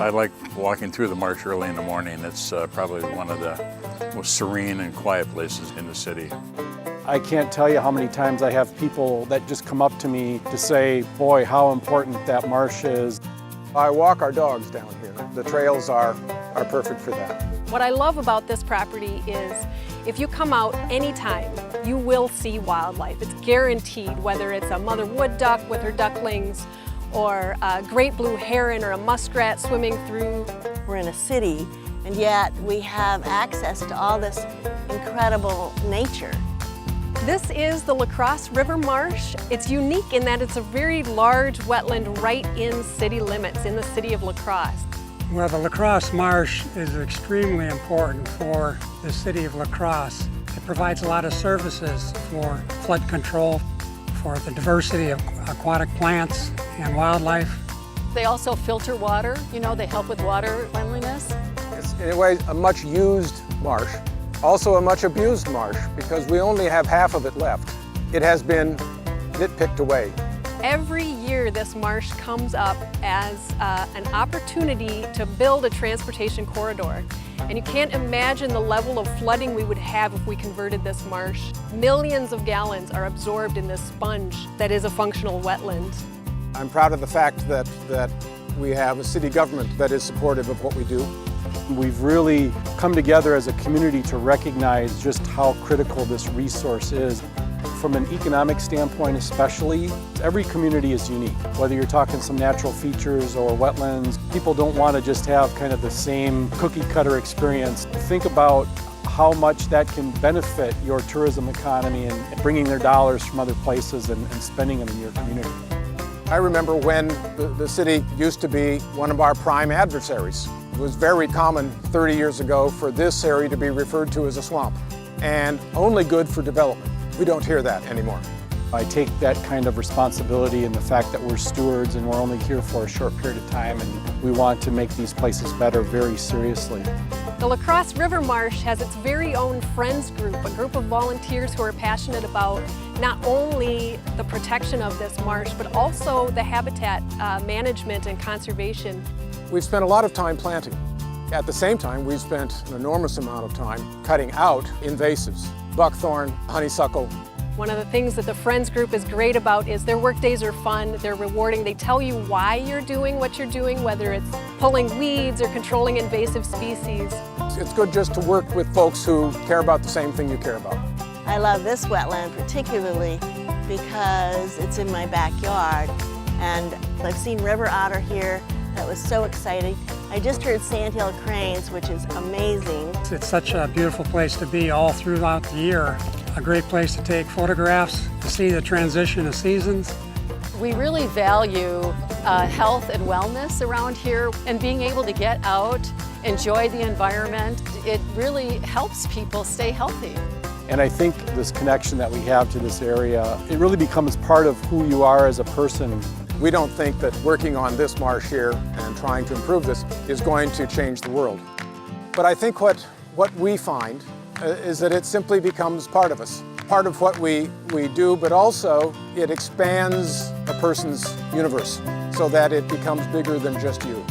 I like walking through the marsh early in the morning. It's probably one of the most serene and quiet places in the city. I can't tell you how many times I have people that just come up to me to say, boy, how important that marsh is. I walk our dogs down here. The trails are perfect for that. What I love about this property is if you come out anytime, you will see wildlife. It's guaranteed, whether it's a mother wood duck with her ducklings or a great blue heron or a muskrat swimming through. We're in a city, and yet we have access to all this incredible nature. This is the La Crosse River Marsh. It's unique in that it's a very large wetland right in city limits, in the city of La Crosse. Well, the La Crosse Marsh is extremely important for the city of La Crosse. It provides a lot of services for flood control, for the diversity of aquatic plants and wildlife. They also filter water, they help with water cleanliness. It's in a way a much used marsh, also a much abused marsh because we only have half of it left. It has been nitpicked away. Every year this marsh comes up as an opportunity to build a transportation corridor. And you can't imagine the level of flooding we would have if we converted this marsh. Millions of gallons are absorbed in this sponge that is a functional wetland. I'm proud of the fact that we have a city government that is supportive of what we do. We've really come together as a community to recognize just how critical this resource is. From an economic standpoint especially, every community is unique. Whether you're talking some natural features or wetlands, people don't want to just have kind of the same cookie cutter experience. Think about how much that can benefit your tourism economy and bringing their dollars from other places and spending them in your community. I remember when the city used to be one of our prime adversaries. It was very common 30 years ago for this area to be referred to as a swamp and only good for development. We don't hear that anymore. I take that kind of responsibility and the fact that we're stewards and we're only here for a short period of time and we want to make these places better very seriously. The La Crosse River Marsh has its very own friends group, a group of volunteers who are passionate about not only the protection of this marsh, but also the habitat management and conservation. We've spent a lot of time planting. At the same time, we've spent an enormous amount of time cutting out invasives, buckthorn, honeysuckle. One of the things that the Friends Group is great about is their work days are fun, they're rewarding, they tell you why you're doing what you're doing, whether it's pulling weeds or controlling invasive species. It's good just to work with folks who care about the same thing you care about. I love this wetland particularly because it's in my backyard, and I've seen river otter here. That was so exciting. I just heard sandhill cranes, which is amazing. It's such a beautiful place to be all throughout the year. A great place to take photographs, to see the transition of seasons. We really value health and wellness around here, and being able to get out, enjoy the environment. It really helps people stay healthy. And I think this connection that we have to this area, it really becomes part of who you are as a person. We don't think that working on this marsh here and trying to improve this is going to change the world. But I think what we find is that it simply becomes part of us, part of what we do, but also it expands a person's universe so that it becomes bigger than just you.